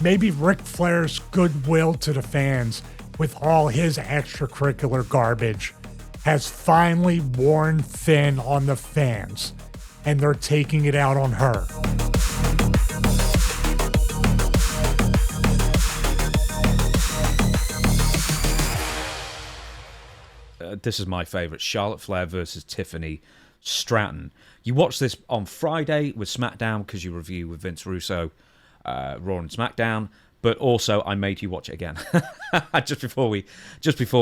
maybe Ric Flair's goodwill to the fans with all his extracurricular garbage has finally worn thin on the fans, and they're taking it out on her. This is my favorite. Charlotte Flair versus Tiffany Stratton. You watched this on Friday with Smackdown because you review with Vince Russo, Raw and Smackdown. But also, I made you watch it again just before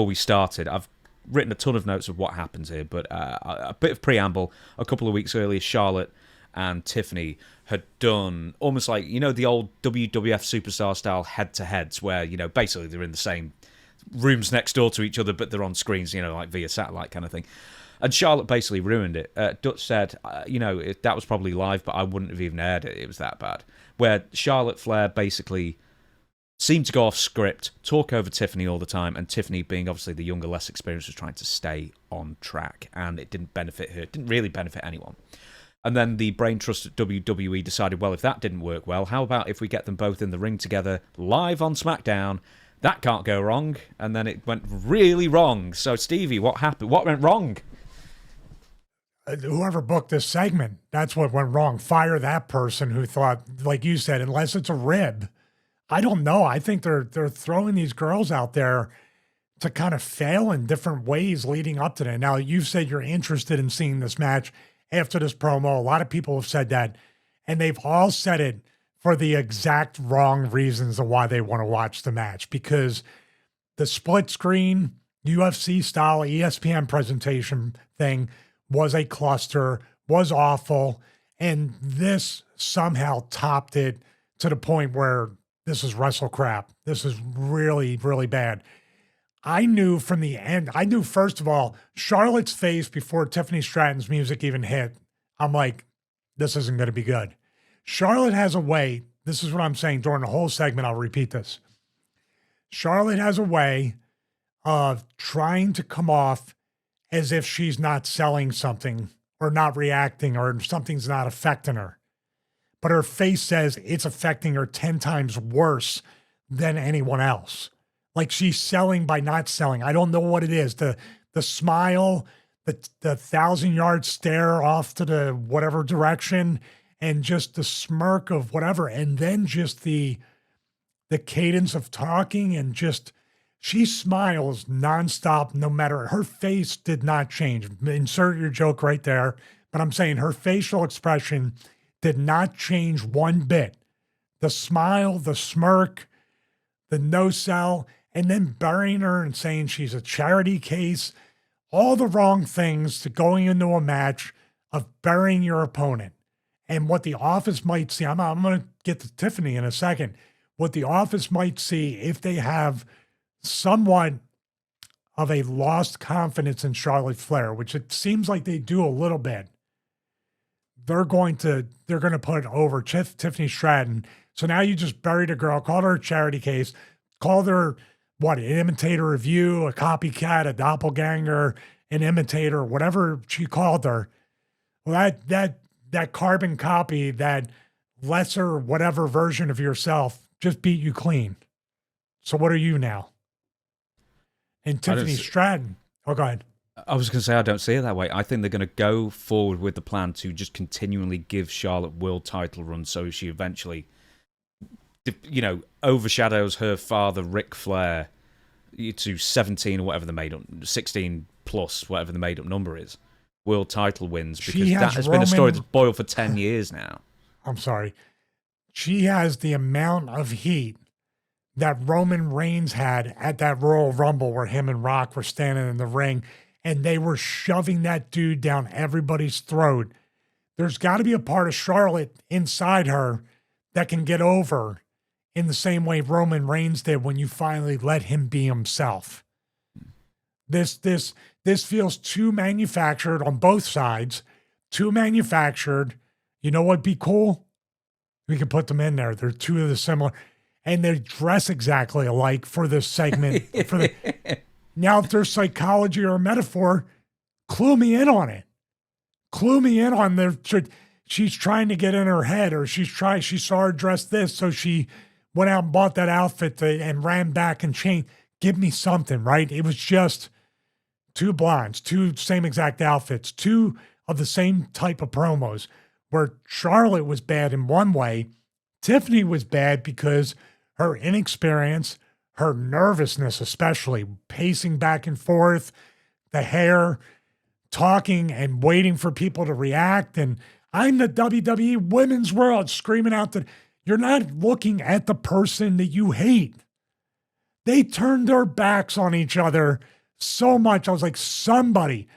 we started. I've written a ton of notes of what happens here, but a bit of preamble. A couple of weeks earlier, Charlotte and Tiffany had done almost like, the old WWF Superstar style head-to-heads where, basically they're in the same rooms next door to each other, but they're on screens, like via satellite kind of thing. And Charlotte basically ruined it. Dutch said, that was probably live, but I wouldn't have even aired it. It was that bad. Where Charlotte Flair basically seemed to go off script, talk over Tiffany all the time, and Tiffany, being obviously the younger, less experienced, was trying to stay on track, and it didn't benefit her. It didn't really benefit anyone. And then the brain trust at WWE decided, well, if that didn't work well, how about if we get them both in the ring together, live on SmackDown? That can't go wrong. And then it went really wrong. So, Stevie, what happened? What went wrong? Whoever booked this segment, that's what went wrong. Fire that person who thought, like you said, unless it's a rib. I don't know. I think they're throwing these girls out there to kind of fail in different ways leading up to that. Now, you've said you're interested in seeing this match after this promo. A lot of people have said that, and they've all said it for the exact wrong reasons of why they want to watch the match, because the split screen UFC style ESPN presentation thing was a cluster, was awful, and this somehow topped it to the point where this is wrestle crap. This is really, really bad. I knew from the end, first of all, Charlotte's face before Tiffany Stratton's music even hit. I'm like, this isn't going to be good. Charlotte has a way, this is what I'm saying during the whole segment, I'll repeat this. Charlotte has a way of trying to come off as if she's not selling something or not reacting or something's not affecting her. But her face says it's affecting her 10 times worse than anyone else. Like she's selling by not selling. I don't know what it is. The smile, the 1,000-yard stare off to the whatever direction, and just the smirk of whatever, and then just the cadence of talking, and just she smiles nonstop no matter. Her face did not change. Insert your joke right there, but I'm saying her facial expression did not change one bit. The smile, the smirk, the no sell, and then burying her and saying she's a charity case, all the wrong things to going into a match of burying your opponent. And what the office might see, I'm going to get to Tiffany in a second, what the office might see if they have somewhat of a lost confidence in Charlotte Flair, which it seems like they do a little bit. They're going to put over Tiffany Stratton. So now you just buried a girl, called her a charity case, called her an imitator of you, a copycat, a doppelganger, an imitator, whatever she called her. Well, that carbon copy, that lesser whatever version of yourself just beat you clean. So what are you now? And Tiffany Stratton. Oh, go ahead. I was going to say, I don't see it that way. I think they're going to go forward with the plan to just continually give Charlotte world title run so she eventually, overshadows her father, Ric Flair, to 17 or whatever the made up, 16 plus, whatever the made up number is, world title wins, because that has been a story that's boiled for 10 years now. I'm sorry. She has the amount of heat that Roman Reigns had at that Royal Rumble where him and Rock were standing in the ring and they were shoving that dude down everybody's throat. There's got to be a part of Charlotte inside her that can get over in the same way Roman Reigns did when you finally let him be himself. This feels too manufactured on both sides, too manufactured. You know what'd be cool? We could put them in there. They're two of the similar, and they dress exactly alike for this segment. Now, if there's psychology or a metaphor, clue me in on it. Clue me in on she's trying to get in her head, or she saw her dress this, so she went out and bought that outfit and ran back and changed. Give me something, right? It was just two blondes, two same exact outfits, two of the same type of promos, where Charlotte was bad in one way. Tiffany was bad because her inexperience, her nervousness, especially pacing back and forth, the hair, talking and waiting for people to react. And I'm the WWE Women's World screaming out that you're not looking at the person that you hate. They turned their backs on each other so much. I was like, somebody,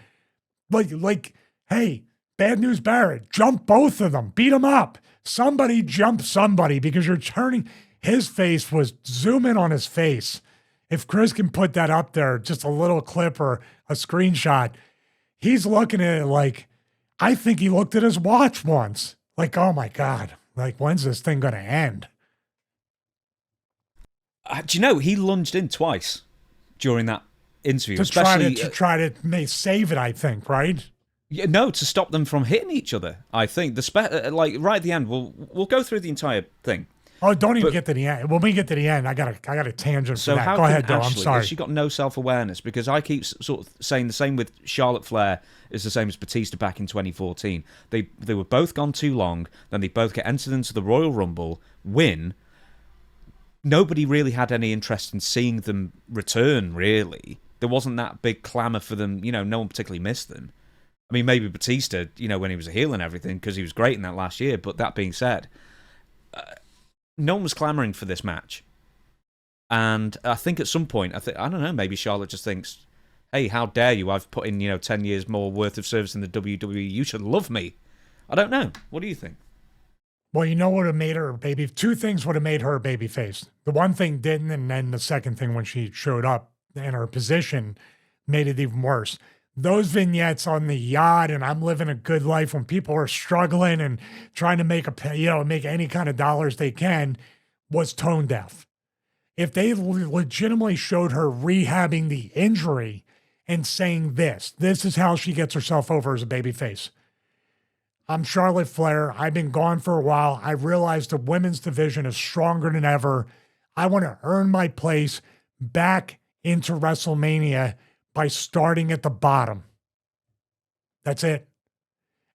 like, hey, Bad News Barrett, jump both of them, beat them up. Somebody jump somebody, because you're turning. His face was, zoom in on his face. If Chris can put that up there, just a little clip or a screenshot, he's looking at it like, I think he looked at his watch once. Like, oh my God, like, when's this thing going to end? Do you know, he lunged in twice during that interview. To try to save it, I think, right? Yeah, no, to stop them from hitting each other, I think. Like, right at the end, we'll go through the entire thing. Oh, don't even get to the end. When we get to the end, I got a tangent for that. Go ahead, Joe. I'm sorry. She got no self-awareness, because I keep sort of saying the same with Charlotte Flair is the same as Batista back in 2014. They were both gone too long, then they both get entered into the Royal Rumble, win. Nobody really had any interest in seeing them return, really. There wasn't that big clamour for them. You know, no one particularly missed them. I mean, maybe Batista, you know, when he was a heel and everything, because he was great in that last year. But that being said, no one was clamouring for this match. And I think at some point, I don't know, maybe Charlotte just thinks, hey, how dare you? I've put in, 10 years more worth of service in the WWE. You should love me. I don't know. What do you think? Well, you know what would have made her a baby? Two things would have made her a baby face. The one thing didn't, and then the second thing, when she showed up in her position, made it even worse. Those vignettes on the yacht and I'm living a good life when people are struggling and trying to make make any kind of dollars they can, was tone deaf. If they legitimately showed her rehabbing the injury and saying this is how she gets herself over as a babyface. I'm Charlotte Flair. I've been gone for a while. I realize the women's division is stronger than ever. I want to earn my place back into WrestleMania by starting at the bottom. That's it.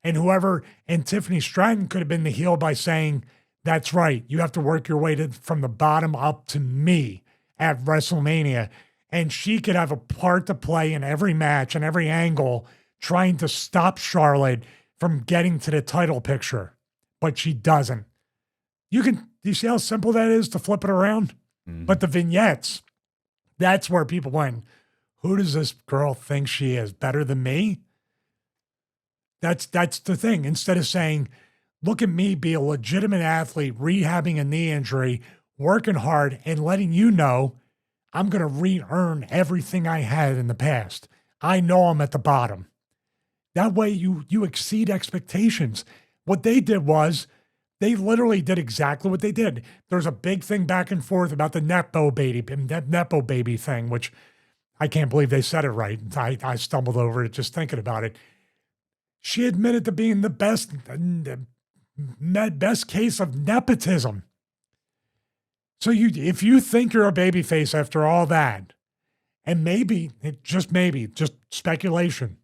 And Tiffany Stratton could have been the heel by saying, that's right, you have to work your way from the bottom up to me at WrestleMania. And she could have a part to play in every match and every angle, trying to stop Charlotte from getting to the title picture. But she doesn't. You see how simple that is to flip it around? Mm-hmm. But the vignettes, that's where people went, who does this girl think she is? Better than me? That's the thing. Instead of saying, look at me be a legitimate athlete, rehabbing a knee injury, working hard, and letting you know I'm going to re-earn everything I had in the past. I know I'm at the bottom. That way you exceed expectations. What they did was, they literally did exactly what they did. There's a big thing back and forth about the Nepo baby thing, which I can't believe they said it right. I stumbled over it just thinking about it. She admitted to being the best case of nepotism. So if you think you're a babyface after all that, and just speculation,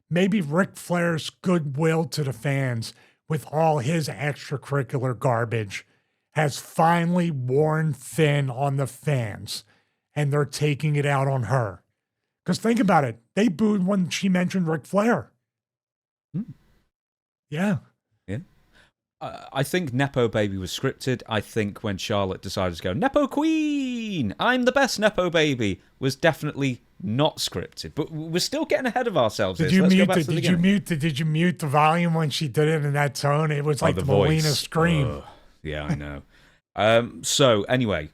maybe Ric Flair's goodwill to the fans with all his extracurricular garbage has finally worn thin on the fans, and they're taking it out on her. Because think about it. They booed when she mentioned Ric Flair. Yeah. Yeah. I think Nepo Baby was scripted. I think when Charlotte decided to go, Nepo Queen, I'm the best Nepo Baby, was definitely not scripted. But we're still getting ahead of ourselves. Did you mute the volume when she did it in that tone? It was like the Melina scream. Yeah, I know. So anyway,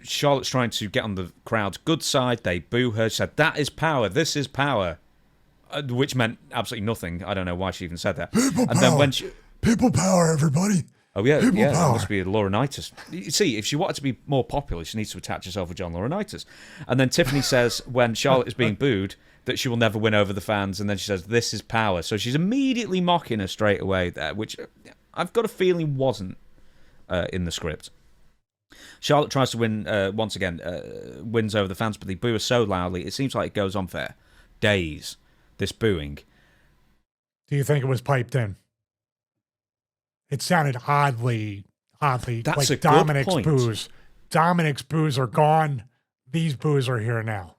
Charlotte's trying to get on the crowd's good side. They boo her. She said, that is power. This is power. Which meant absolutely nothing. I don't know why she even said that. People power, everybody. Oh, yeah. People That power. must be Laurinaitis. You see, if she wanted to be more popular, she needs to attach herself with John Laurinaitis. And then Tiffany says, when Charlotte is being booed, that she will never win over the fans. And then she says, this is power. So she's immediately mocking her straight away there, which I've got a feeling wasn't in the script. Charlotte tries to win once again, wins over the fans, but they boo her so loudly. It seems like it goes on for days, this booing. Do you think it was piped in? It sounded oddly That's like a Dominic's good point. boos. Dominic's boos are gone. These boos are here now.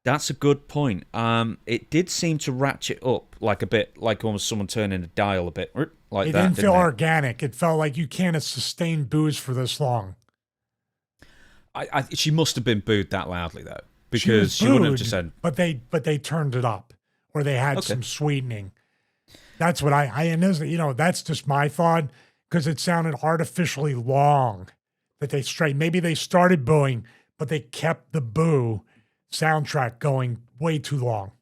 That's a good point. It did seem to ratchet up like a bit, like almost someone turning a dial a bit like It that. didn't feel it? organic. It felt like you can't have sustained boos for this long. She must have been booed that loudly though, She because was she wouldn't have booed, just said. but they turned it up, or they had some sweetening. That's what and this, that's just my thought, because it sounded artificially long. That maybe they started booing, but they kept the boo soundtrack going way too long.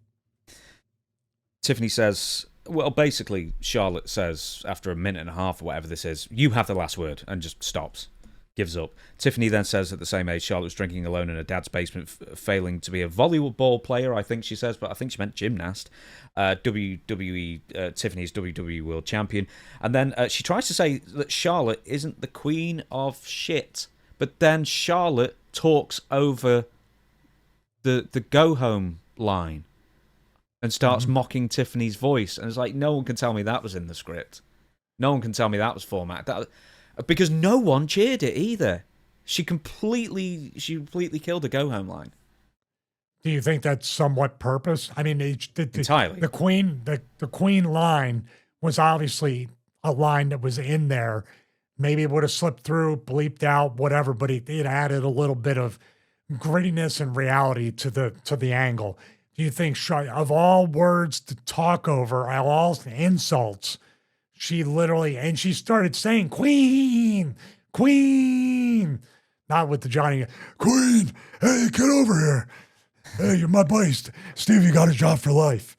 Tiffany says, well, basically, Charlotte says after a minute and a half or whatever this is, you have the last word, and just stops, gives up. Tiffany then says at the same age, Charlotte was drinking alone in her dad's basement, failing to be a volleyball player, I think she says, but I think she meant gymnast. WWE, Tiffany's WWE World Champion. And then she tries to say that Charlotte isn't the queen of shit, but then Charlotte talks over the go home line and starts mocking Tiffany's voice, and it's like, no one can tell me that was in the script. No one can tell me that was formatted. Because no one cheered it either. She completely killed the go home line. Do you think that's somewhat purpose? I mean, Entirely. The queen line was obviously a line that was in there. Maybe it would have slipped through, bleeped out, whatever, but it added a little bit of grittiness and reality to the angle. Do you think, of all words to talk over, all insults, she started saying "Queen, Queen," not with the Johnny "Queen, hey, get over here, hey, you're my buddy, Steve, you got a job for life."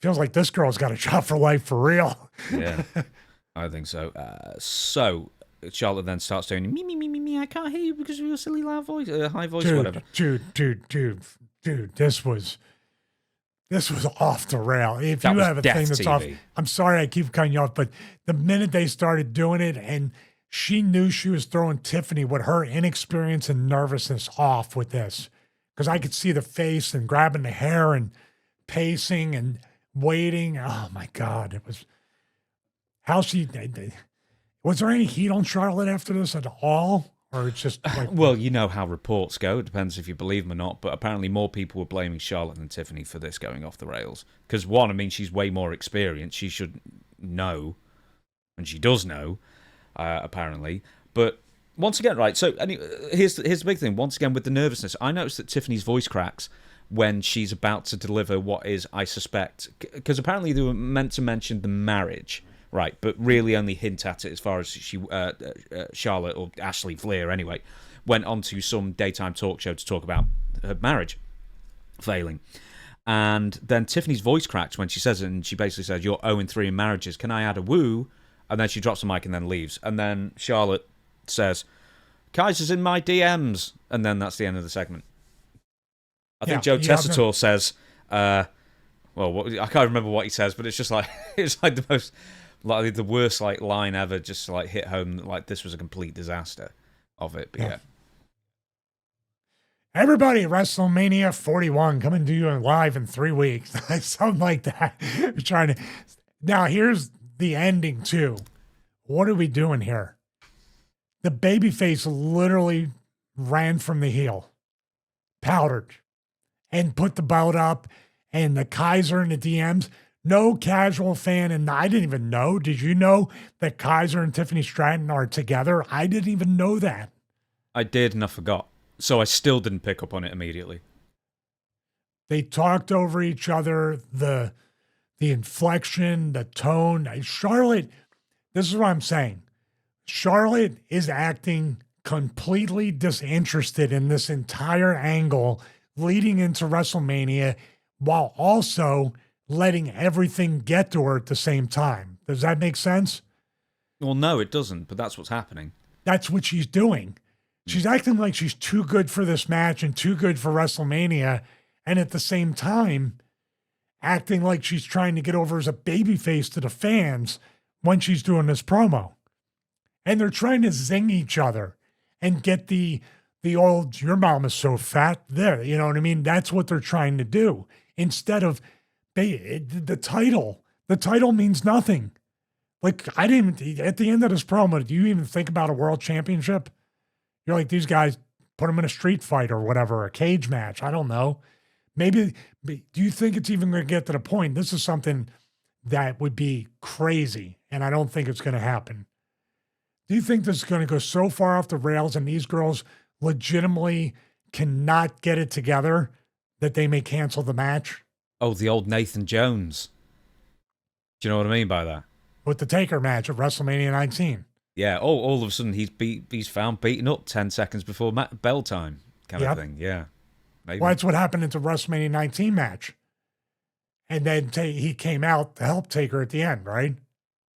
Feels like this girl's got a job for life for real. Yeah, I think so. So Charlotte then starts doing me. I can't hear you because of your silly loud voice, high voice, whatever. Dude, this was off the rail. If that you was have a death thing that's TV. off, I'm sorry I keep cutting you off, but the minute they started doing it, and she knew she was throwing Tiffany with her inexperience and nervousness off with this, because I could see the face and grabbing the hair and pacing and waiting. Oh my God, it was how she. Was there any heat on Charlotte after this at all? Or it's just like, well, you know how reports go. It depends if you believe them or not. But apparently more people were blaming Charlotte than Tiffany for this going off the rails. Because one, I mean, she's way more experienced. She should know. And she does know, apparently. But once again, right, so here's the big thing. Once again, with the nervousness, I noticed that Tiffany's voice cracks when she's about to deliver what is, I suspect... Because apparently they were meant to mention the marriage... Right, but really only hint at it as far as Charlotte, or Ashley Flair anyway, went on to some daytime talk show to talk about her marriage failing. And then Tiffany's voice cracked when she says it, and she basically says, "You're 0-3 in marriages. Can I add a woo?" And then she drops the mic and then leaves. And then Charlotte says, "Kaiser's in my DMs." And then that's the end of the segment. I think Joe Tessitore says, I can't remember what he says, but it's just like, it's like the most... Like the worst line ever, just to hit home like this was a complete disaster of it. But yeah. Everybody, WrestleMania 41 coming to you live in 3 weeks, something like that. Trying to. Now here's the ending too. What are we doing here? The babyface literally ran from the heel, powdered, and put the belt up, and the Kaiser in the DMs. No casual fan, and I didn't even know. Did you know that Kaiser and Tiffany Stratton are together? I didn't even know that. I did, and I forgot. So I still didn't pick up on it immediately. They talked over each other, the inflection, the tone. Charlotte, this is what I'm saying. Charlotte is acting completely disinterested in this entire angle leading into WrestleMania, while also letting everything get to her at the same time. Does that make sense? Well, no, it doesn't, but that's what's happening. That's what she's doing. She's acting like she's too good for this match and too good for WrestleMania, and at the same time, acting like she's trying to get over as a babyface to the fans when she's doing this promo. And they're trying to zing each other. and get the old "your mom is so fat" there. You know what I mean? That's what they're trying to do instead of the title. The title means nothing. Like I didn't at the end of this promo. Do you even think about a world championship? You're like these guys put them in a street fight or whatever, a cage match. I don't know. Maybe do you think it's even going to get to the point? This is something that would be crazy, and I don't think it's going to happen. Do you think this is going to go so far off the rails and these girls legitimately cannot get it together that they may cancel the match? Oh, the old Nathan Jones. Do you know what I mean by that? With the Taker match at WrestleMania 19. Yeah. Oh, all of a sudden he's found beaten up 10 seconds before bell time kind of thing. Yeah. Maybe. Well, that's what happened at the WrestleMania 19 match. And then he came out to help Taker at the end, right?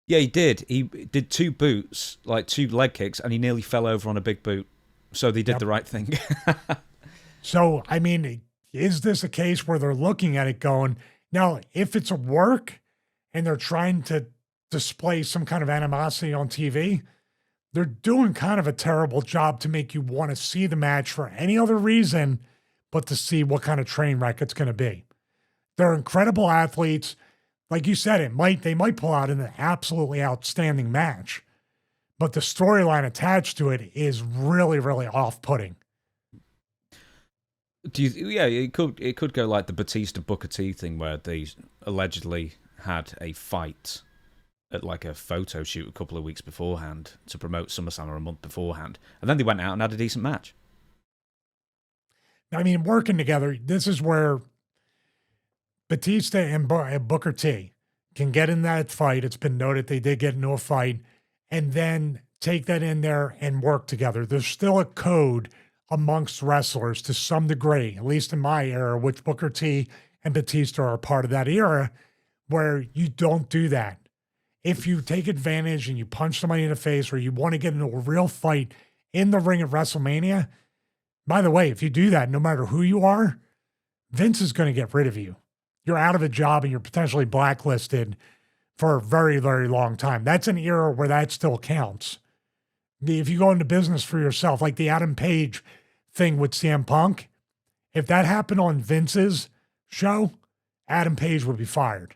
Yeah, he did. He did 2 boots, like 2 leg kicks, and he nearly fell over on a big boot. So they did the right thing. So, I mean, is this a case where they're looking at it going, now, if it's a work and they're trying to display some kind of animosity on TV, they're doing kind of a terrible job to make you want to see the match for any other reason but to see what kind of train wreck it's going to be. They're incredible athletes. Like you said, they might pull out an absolutely outstanding match, but the storyline attached to it is really, really off-putting. It could go like the Batista Booker T thing where they allegedly had a fight at like a photo shoot a couple of weeks beforehand to promote SummerSlam or a month beforehand, and then they went out and had a decent match. I mean, working together, this is where Batista and Booker T can get in that fight. It's been noted they did get into a fight, and then take that in there and work together. There's still a code amongst wrestlers to some degree, at least in my era, which Booker T and Batista are a part of that era, where you don't do that. If you take advantage and you punch somebody in the face or you want to get into a real fight in the ring at WrestleMania, by the way, if you do that, no matter who you are, Vince is going to get rid of you. You're out of a job and you're potentially blacklisted for a very, very long time. That's an era where that still counts. If you go into business for yourself, like the Adam Page thing with CM Punk, if that happened on Vince's show, Adam Page would be fired.